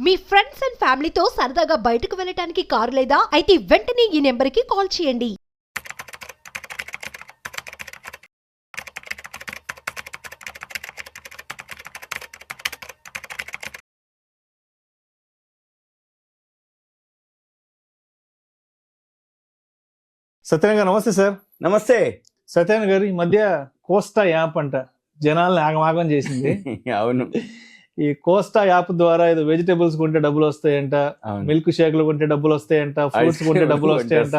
Me friends and ఫ్యామిలీతో సరదాగా బయటకు వెళ్ళటానికి కారు లేదా అయితే వెంటనే ఈ నెంబర్కి కాల్ చేయండి. సత్యనారాయణ గారు నమస్తే సార్. నమస్తే. సత్యనారాయణ గారు ఈ మధ్య కోస్టా యాప్ అంట జనాల్ని ఆగమాగం చేసింది. అవును, ఈ కోస్టా యాప్ ద్వారా ఏదో వెజిటేబుల్స్ కొంటే డబ్బులు వస్తాయంట, మిల్క్ షేక్లు కొంటే డబ్బులు వస్తాయంట, ఫ్రూట్స్ కొంటే డబ్బులు వస్తాయంట,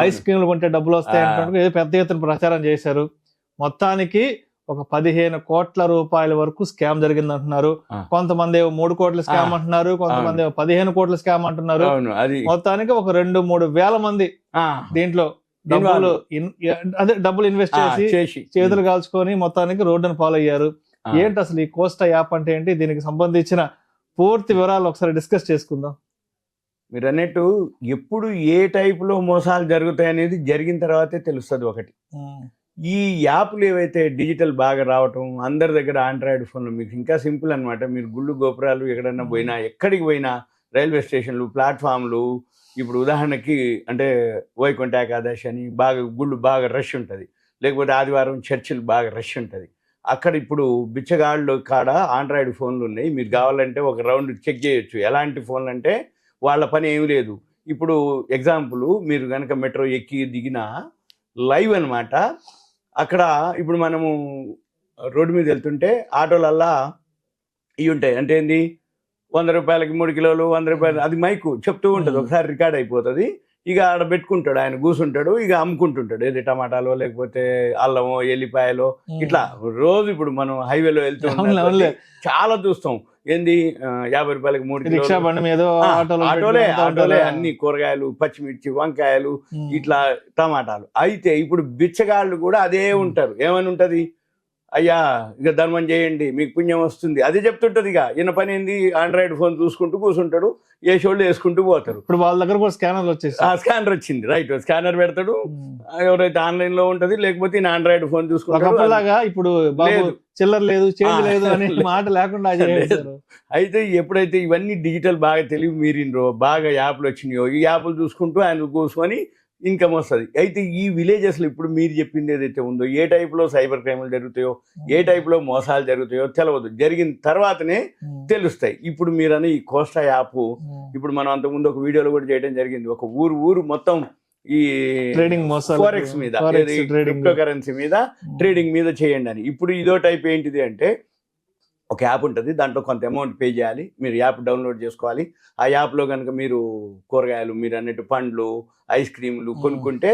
ఐస్ క్రీమ్లు కొంటే డబ్బులు వస్తాయంట, ఏదో పెద్ద ఎత్తున ప్రచారం చేశారు. మొత్తానికి ఒక 15 కోట్ల రూపాయల వరకు స్కామ్ జరిగింది అంటున్నారు. కొంతమంది 3 కోట్ల స్కామ్ అంటున్నారు, కొంతమంది 15 కోట్ల స్కామ్ అంటున్నారు. మొత్తానికి ఒక 2-3 వేల మంది దీంట్లో డబ్బులు ఇన్వెస్ట్ చేసి చేతులు కాల్చుకొని మొత్తానికి రోడ్డును ఫాలో అయ్యారు. ఏంటి అసలు ఈ కోస్టా యాప్ అంటే ఏంటి, దీనికి సంబంధించిన పూర్తి వివరాలు ఒకసారి డిస్కస్ చేసుకుందాం. మీరు అన్నట్టు ఎప్పుడు ఏ టైపులో మోసాలు జరుగుతాయి అనేది జరిగిన తర్వాతే తెలుస్తుంది. ఒకటి, ఈ యాప్లు ఏవైతే డిజిటల్ బాగా రావటం, అందరి దగ్గర ఆండ్రాయిడ్ ఫోన్లు, మీకు ఇంకా సింపుల్ అనమాట. మీరు గుళ్ళు గోపురాలు ఎక్కడన్నా పోయినా, ఎక్కడికి పోయినా, రైల్వే స్టేషన్లు, ప్లాట్ఫామ్లు, ఇప్పుడు ఉదాహరణకి అంటే వైకుంఠ ఏకాదశి అని బాగా గుళ్ళు బాగా రష్ ఉంటుంది, లేకపోతే ఆదివారం చర్చిలు బాగా రష్ ఉంటుంది. అక్కడ ఇప్పుడు బిచ్చగాళ్ళు కాడ ఆండ్రాయిడ్ ఫోన్లు ఉన్నాయి. మీరు కావాలంటే ఒక రౌండ్ చెక్ చేయొచ్చు. ఎలాంటి ఫోన్లు అంటే వాళ్ళ పని ఏమి లేదు. ఇప్పుడు ఎగ్జాంపుల్, మీరు కనుక మెట్రో ఎక్కి దిగిన లైవ్ అనమాట. అక్కడ ఇప్పుడు మనము రోడ్డు మీద వెళ్తుంటే ఆటోలల్లా ఇవి ఉంటాయి. అంటే ఏంది, 100 రూపాయలకి 3 కిలోలు, 100 రూపాయలు, అది మైకు చెప్తూ ఉంటుంది. ఒకసారి రికార్డ్ అయిపోతుంది. ఇక ఆడ పెట్టుకుంటాడు, ఆయన కూర్చుంటాడు, ఇక అమ్ముకుంటుంటాడు. ఏది టమాటాలో, లేకపోతే అల్లమో, ఎల్లిపాయలో, ఇట్లా రోజు ఇప్పుడు మనం హైవేలో వెళ్తూ చాలా చూస్తాం. ఏంది 50 రూపాయలకి 3 కిలోలు ఆటోలే అన్ని కూరగాయలు, పచ్చిమిర్చి, వంకాయలు, ఇట్లా టమాటాలు. అయితే ఇప్పుడు బిచ్చగాళ్ళు కూడా అదే ఉంటారు. ఏమని ఉంటది, అయ్యా ఇక ధర్మం చేయండి మీకు పుణ్యం వస్తుంది, అదే చెప్తుంటది. ఇక ఈయన పని ఏంది, ఆండ్రాయిడ్ ఫోన్ చూసుకుంటూ కూర్చుంటాడు, ఏ షోళ్ళు వేసుకుంటూ పోతారు. ఇప్పుడు వాళ్ళ దగ్గర కూడా స్కానర్ వచ్చేసి స్కానర్ వచ్చింది, రైట్, స్కానర్ పెడతాడు. ఎవరైతే ఆన్లైన్ లో ఉంటది, లేకపోతే ఈయన ఆండ్రాయిడ్ ఫోన్ చూసుకుంటాడు. ఇప్పుడు చిల్లర లేదు, చేంజ్ లేదు అనే మాట లేకుండా అయితే ఎప్పుడైతే ఇవన్నీ డిజిటల్ బాగా తెలివి మీరినరో, బాగా యాప్లు వచ్చినాయో, ఈ యాప్లు చూసుకుంటూ ఆయన కూర్చొని ఇన్కమ్ వస్తుంది. అయితే ఈ విలేజెస్లో ఇప్పుడు మీరు చెప్పింది ఏదైతే ఉందో, ఏ టైప్లో సైబర్ క్రైమ్లు జరుగుతాయో, ఏ టైప్లో మోసాలు జరుగుతాయో తెలియదు. జరిగిన తర్వాతనే తెలుస్తాయి. ఇప్పుడు మీరని ఈ కోస్టా యాప్, ఇప్పుడు మనం అంతకుముందు ఒక వీడియోలో కూడా చేయడం జరిగింది. ఒక ఊరు మొత్తం ఈ ట్రేడింగ్ ఫోరెక్స్ మీద, క్రిప్టో కరెన్సీ మీద, ట్రేడింగ్ మీద చేయండి అని. ఇప్పుడు ఇదో టైప్ ఏంటిది అంటే, ఒక యాప్ ఉంటుంది, దాంట్లో కొంత అమౌంట్ పే చేయాలి, మీరు యాప్ డౌన్లోడ్ చేసుకోవాలి. ఆ యాప్లో కనుక మీరు కూరగాయలు, మీరు అన్నట్టు పండ్లు, ఐస్ క్రీములు కొనుక్కుంటే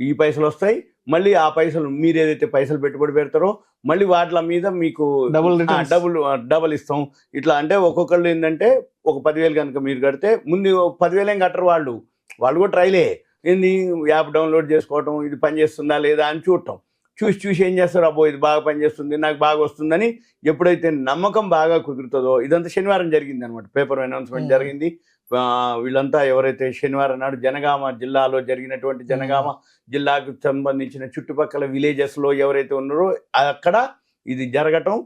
ఈ పైసలు వస్తాయి. మళ్ళీ ఆ పైసలు మీరు ఏదైతే పైసలు పెట్టుబడి పెడతారో మళ్ళీ వాటి మీద మీకు డబుల్ ఇస్తాం. ఇట్లా అంటే ఒక్కొక్కళ్ళు ఏంటంటే ఒక 10,000 కనుక మీరు కడితే, ముందు 10,000 ఏం కట్టరు వాళ్ళు కూడా ట్రైలే. ఏంది, యాప్ డౌన్లోడ్ చేసుకోవటం, ఇది పనిచేస్తుందా లేదా అని చూసి ఏం చేస్తారు, అబ్బో ఇది బాగా పనిచేస్తుంది, నాకు బాగా వస్తుందని ఎప్పుడైతే నమ్మకం బాగా కుదురుతుందో, ఇదంతా శనివారం జరిగింది అనమాట, పేపర్ అనౌన్స్మెంట్ జరిగింది. వీళ్ళంతా ఎవరైతే శనివారం నాడు జనగామ జిల్లాలో జరిగినటువంటి, జనగామ జిల్లాకు సంబంధించిన చుట్టుపక్కల విలేజెస్లో ఎవరైతే ఉన్నారో అక్కడ ఇది జరగటం,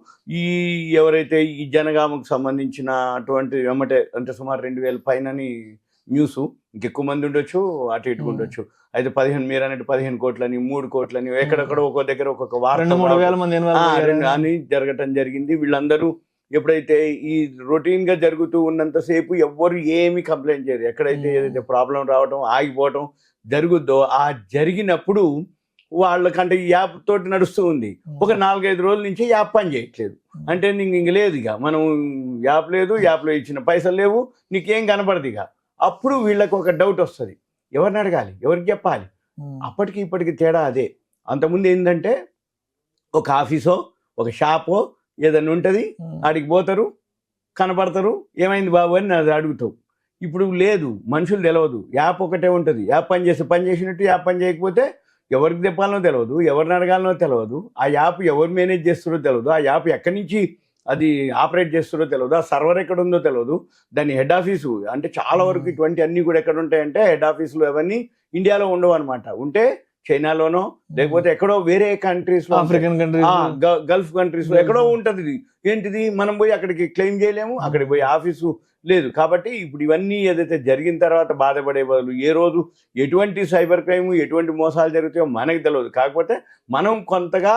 ఎవరైతే ఈ జనగామకు సంబంధించినటువంటి వెంబటే అంటే సుమారు 2,000 పైనని న్యూస్, ఇంకెక్కువ మంది ఉండొచ్చు, అటు ఇటు ఉండొచ్చు. అయితే 15 మీరు అన్నట్టు 15 కోట్లని, 3 కోట్లని, ఎక్కడెక్కడ ఒక్కో దగ్గర ఒక్కొక్క వారం 2-3 వేల మంది అని జరగటం జరిగింది. వీళ్ళందరూ ఎప్పుడైతే ఈ రొటీన్ గా జరుగుతూ ఉన్నంతసేపు ఎవ్వరు ఏమి కంప్లైంట్ చేయరు. ఎక్కడైతే ఏదైతే ప్రాబ్లం రావటం, ఆగిపోవటం జరుగుద్దో, ఆ జరిగినప్పుడు వాళ్ళకంటే ఈ యాప్ తోటి నడుస్తూ ఉంది. ఒక 4-5 రోజుల నుంచి యాప్ పని చేయట్లేదు. అంటే నీకు ఇంక లేదు, ఇక మనం యాప్ లేదు, యాప్లో ఇచ్చిన పైసలు లేవు, నీకేం కనపడదు. ఇక అప్పుడు వీళ్ళకి ఒక డౌట్ వస్తుంది, ఎవరిని అడగాలి, ఎవరికి చెప్పాలి. అప్పటికి ఇప్పటికి తేడా అదే. అంతకుముందు ఏంటంటే ఒక ఆఫీసో, ఒక షాపో ఏదైనా ఉంటుంది, ఆడికి పోతారు, కనపడతారు, ఏమైంది బాబు అని అది అడుగుతావు. ఇప్పుడు లేదు, మనుషులు తెలియదు, యాప్ ఒకటే ఉంటుంది. యాప్ పని చేసినట్టు, యాప్ పని చేయకపోతే ఎవరికి చెప్పాలనో తెలియదు, ఎవరిని అడగాలనో తెలియదు, ఆ యాప్ ఎవరు మేనేజ్ చేస్తారో తెలియదు, ఆ యాప్ ఎక్కడి నుంచి అది ఆపరేట్ చేస్తారో తెలియదు, ఆ సర్వర్ ఎక్కడ ఉందో తెలియదు, దాని హెడ్ ఆఫీసు అంటే చాలా వరకు ఇటువంటి అన్నీ కూడా ఎక్కడ ఉంటాయంటే హెడ్ ఆఫీసులు అవన్నీ ఇండియాలో ఉండవు అనమాట. ఉంటే చైనాలోనో లేకపోతే ఎక్కడో వేరే కంట్రీస్ లో, ఆఫ్రికన్ కంట్రీస్, గల్ఫ్ కంట్రీస్ లో ఎక్కడో ఉంటది ఇది. ఏంటిది, మనం పోయి అక్కడికి క్లెయిమ్ చేయలేము, అక్కడికి పోయి ఆఫీసు లేదు. కాబట్టి ఇప్పుడు ఇవన్నీ ఏదైతే జరిగిన తర్వాత బాధపడే బదులు ఏ రోజు ఎటువంటి సైబర్ క్రైమ్, ఎటువంటి మోసాలు జరుగుతాయో మనకు తెలియదు. కాకపోతే మనం కొంతగా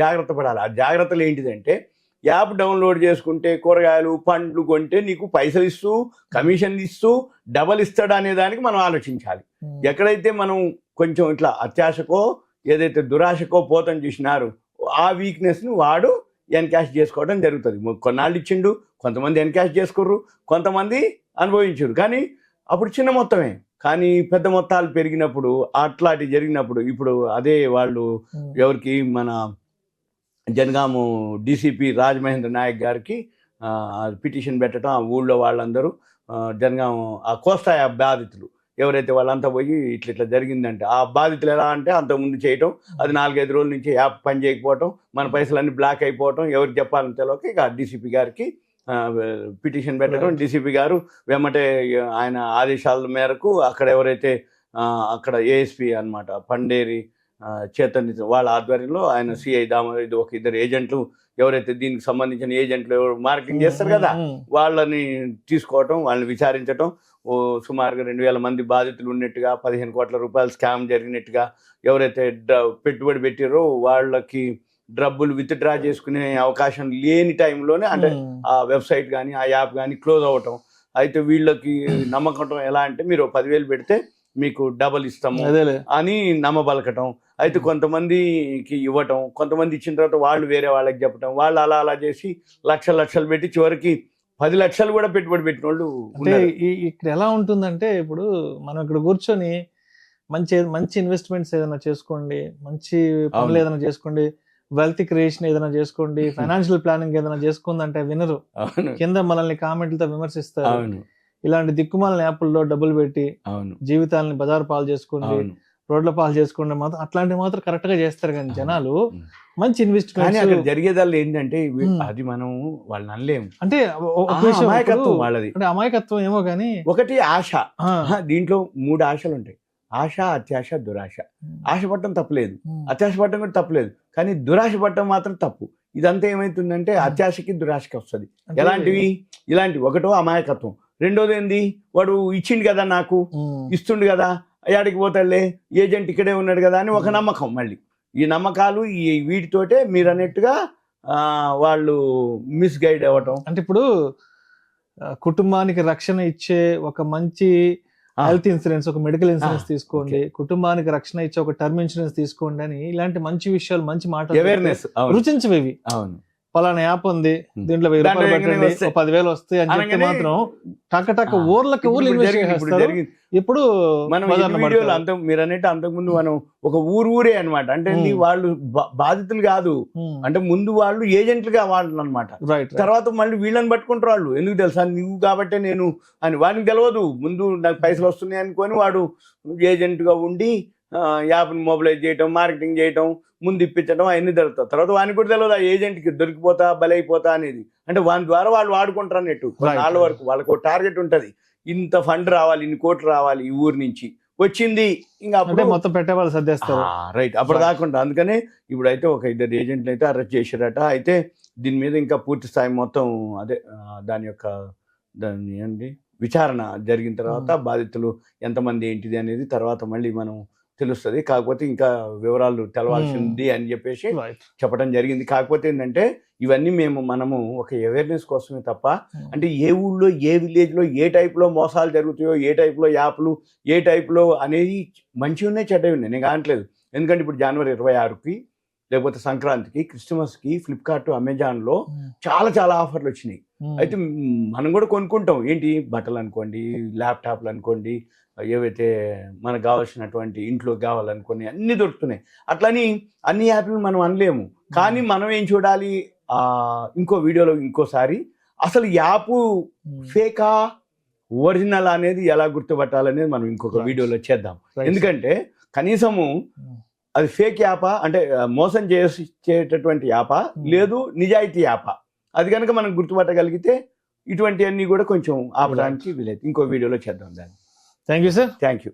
జాగ్రత్త పడాలి. ఆ జాగ్రత్తలు ఏంటిదంటే, యాప్ డౌన్లోడ్ చేసుకుంటే కూరగాయలు పండ్లు కొంటే నీకు పైసలు ఇస్తూ కమిషన్ ఇస్తూ డబల్ ఇస్తాడు అనే దానికి మనం ఆలోచించాలి. ఎక్కడైతే మనం కొంచెం ఇట్లా అత్యాశకో ఏదైతే దురాశకో పోతం చూసినారు, ఆ వీక్నెస్ని వాడు ఎన్కాష్ చేసుకోవడం జరుగుతుంది. కొన్నాళ్ళు ఇచ్చిండు, కొంతమంది ఎన్కాష్ చేసుకోర్రు, కొంతమంది అనుభవించారు. కానీ అప్పుడు చిన్న మొత్తమే, కానీ పెద్ద మొత్తాలు పెరిగినప్పుడు అట్లాంటివి జరిగినప్పుడు ఇప్పుడు అదే వాళ్ళు ఎవరికి మన జనగాము డీసీపీ రాజమహేంద్ర నాయక్ గారికి పిటిషన్ పెట్టడం, ఆ ఊళ్ళో వాళ్ళందరూ జనగాము ఆ కోస్తా యాప్ బాధితులు ఎవరైతే వాళ్ళంతా పోయి ఇట్లా జరిగిందంటే, ఆ బాధితులు ఎలా అంటే అంతకుముందు చేయటం, అది 4-5 రోజుల నుంచి యాప్ పని చేయకపోవటం, మన పైసలన్నీ బ్లాక్ అయిపోవటం, ఎవరికి చెప్పాలని తెలియక ఇక డీసీపీ గారికి పిటిషన్ పెట్టడం. డీసీపీ గారు వెమ్మటే ఆయన ఆదేశాల మేరకు అక్కడ ఎవరైతే అక్కడ ఏఎస్పీ అన్నమాట పండేరి చైతన్య వాళ్ళ ఆధ్వర్యంలో ఆయన సిఐ దామోదర్, ఒక 2 ఏజెంట్లు ఎవరైతే దీనికి సంబంధించిన ఏజెంట్లు ఎవరు మార్కెటింగ్ చేస్తారు కదా, వాళ్ళని తీసుకోవటం, వాళ్ళని విచారించటం. సుమారుగా 2,000 మంది బాధితులు ఉన్నట్టుగా, 15 కోట్ల రూపాయలు స్కామ్ జరిగినట్టుగా, ఎవరైతే పెట్టుబడి పెట్టారో వాళ్ళకి డబ్బులు విత్డ్రా చేసుకునే అవకాశం లేని టైంలోనే అంటే ఆ వెబ్సైట్ కానీ ఆ యాప్ కానీ క్లోజ్ అవ్వటం. అయితే వీళ్ళకి నమ్మకం ఎలా అంటే, మీరు 10,000 పెడితే మీకు డబల్ ఇస్తాము అని నమ్మబలకటం. అయితే కొంతమందికి ఇవ్వటం, కొంతమంది ఇచ్చిన తర్వాత వాళ్ళు వేరే వాళ్ళకి చెప్పటం, వాళ్ళు అలా చేసి లక్షలు పెట్టి చివరికి 10 లక్షలు కూడా పెట్టుబడి పెట్టిన వాళ్ళు. అంటే ఇక్కడ ఎలా ఉంటుందంటే, ఇప్పుడు మనం ఇక్కడ కూర్చొని మంచి ఇన్వెస్ట్మెంట్స్ ఏదైనా చేసుకోండి, మంచి పనులు ఏదైనా చేసుకోండి, వెల్త్ క్రియేషన్ ఏదైనా చేసుకోండి, ఫైనాన్షియల్ ప్లానింగ్ ఏదైనా చేసుకుందంటే వినరు. కింద మనల్ని కామెంట్లతో విమర్శిస్తారు. ఇలాంటి దిక్కుమాల యాప్ల్లో డబ్బులు పెట్టి జీవితాలని బజారు పాలు చేసుకోండి, రోడ్ల పాలు చేసుకోండి, మాత్రం అట్లాంటివి మాత్రం కరెక్ట్ గా చేస్తారు. కానీ జనాలు మంచి ఇన్వెస్ట్మెంట్ జరిగేదాన్ని ఏంటంటే అది మనం వాళ్ళని అనలేము. అంటే అమాయకత్వం వాళ్ళది. అంటే అమాయకత్వం ఏమో కానీ, ఒకటి ఆశ. దీంట్లో 3 ఆశలు ఉంటాయి: ఆశ, అత్యాశ, దురాశ. ఆశ పట్టడం తప్పలేదు, అత్యాశ పట్టడం కూడా తప్పలేదు, కానీ దురాశ పట్టడం మాత్రం తప్పు. ఇదంతా ఏమైతుందంటే అత్యాశకి దురాశకి వస్తుంది. ఎలాంటివి? ఇలాంటివి. ఒకటో అమాయకత్వం, రెండోది ఏంది, వాడు ఇచ్చిండు కదా, నాకు ఇస్తుండు కదా, యాడికి పోతాడులే, ఏజెంట్ ఇక్కడే ఉన్నాడు కదా అని ఒక నమ్మకం. మళ్ళీ ఈ నమ్మకాలు ఈ వీటితోటే మీరు అన్నట్టుగా వాళ్ళు మిస్గైడ్ అవ్వటం. అంటే ఇప్పుడు కుటుంబానికి రక్షణ ఇచ్చే ఒక మంచి హెల్త్ ఇన్సూరెన్స్, ఒక మెడికల్ ఇన్సూరెన్స్ తీసుకోండి, కుటుంబానికి రక్షణ ఇచ్చే ఒక టర్మ్ ఇన్సూరెన్స్ తీసుకోండి అని ఇలాంటి మంచి విషయాలు, మంచి మాటలు, అవేర్నెస్ రుచించవేవి. అవును, పలానా యాప్ ఉంది, దీంట్లో 1000 రూపాయలు పెట్టండి, 10,000 వస్తాయి అని చెప్తే మాత్రం టక్ ఊర్లకి ఊర్లు ఇప్పుడు మనం మీరు అన్నట్టు అంతకుముందు మనం ఒక ఊరే అనమాట. అంటే వాళ్ళు బాధితులు కాదు, అంటే ముందు వాళ్ళు ఏజెంట్లుగా వాళ్ళు అనమాట. తర్వాత మళ్ళీ వీళ్ళని పట్టుకుంటారు వాళ్ళు. ఎందుకు తెలుసా, నువ్వు కాబట్టే నేను అని వాడికి తెలియదు. ముందు నాకు పైసలు వస్తున్నాయి అనుకొని వాడు ఏజెంట్ గా ఉండి యాప్ని మొబిలైజ్ చేయటం, మార్కెటింగ్ చేయటం, ముందు ఇప్పించడం అవన్నీ జరుగుతాయి. తర్వాత వానికి కూడా తెలియదు ఆ ఏజెంట్కి దొరికిపోతా బలైపోతా అనేది. అంటే వాని ద్వారా వాళ్ళు వాడుకుంటారు అన్నట్టు. వాళ్ళ వరకు వాళ్ళకు ఒక టార్గెట్ ఉంటుంది, ఇంత ఫండ్ రావాలి, ఇన్ని కోట్లు రావాలి ఈ ఊరు నుంచి, వచ్చింది ఇంకా అప్పుడే మొత్తం పెట్టే వాళ్ళు సర్దేస్తారు. రైట్, అప్పుడు కాకుండా. అందుకనే ఇప్పుడైతే ఒక 2 ఏజెంట్లు అయితే అరెస్ట్ చేశారట. అయితే దీని మీద ఇంకా పూర్తి స్థాయి మొత్తం అదే దాన్ని ఏంటి విచారణ జరిగిన తర్వాత బాధితులు ఎంతమంది ఏంటిది అనేది తర్వాత మళ్ళీ మనం తెలుస్తుంది. కాకపోతే ఇంకా వివరాలు తెలవాల్సి ఉంది అని చెప్పేసి చెప్పడం జరిగింది. కాకపోతే ఏంటంటే ఇవన్నీ మనము ఒక అవేర్నెస్ కోసమే తప్ప, అంటే ఏ ఊళ్ళో ఏ విలేజ్లో ఏ టైప్లో మోసాలు జరుగుతాయో, ఏ టైప్లో యాప్లు, ఏ టైప్లో అనేది మంచిగా ఉన్నాయి చెడ్డవి ఉన్నాయి నేను కానట్లేదు. ఎందుకంటే ఇప్పుడు జనవరి 26కి లేకపోతే సంక్రాంతికి, క్రిస్మస్కి ఫ్లిప్కార్ట్, అమెజాన్లో చాలా ఆఫర్లు వచ్చినాయి. అయితే మనం కూడా కొనుక్కుంటాం. ఏంటి, బట్టలు అనుకోండి, ల్యాప్టాప్లు అనుకోండి, ఏవైతే మనకు కావాల్సినటువంటి ఇంట్లో కావాలనుకోని అన్నీ దొరుకుతున్నాయి. అట్లని అన్ని యాప్లు మనం అనలేము. కానీ మనం ఏం చూడాలి, ఇంకో వీడియోలో ఇంకోసారి అసలు యాప్ ఫేకా ఒరిజినల్ అనేది ఎలా గుర్తుపట్టాలనేది మనం ఇంకొక వీడియోలో చేద్దాం. ఎందుకంటే కనీసము అది ఫేక్ యాపా, అంటే మోసం చేసేటటువంటి యాపా, లేదు నిజాయితీ యాపా, అది కనుక మనం గుర్తుపట్టగలిగితే ఇటువంటివన్నీ కూడా కొంచెం ఆపడానికి వీలైతే ఇంకో వీడియోలో చేద్దాం దాన్ని. Thank you sir. Thank you.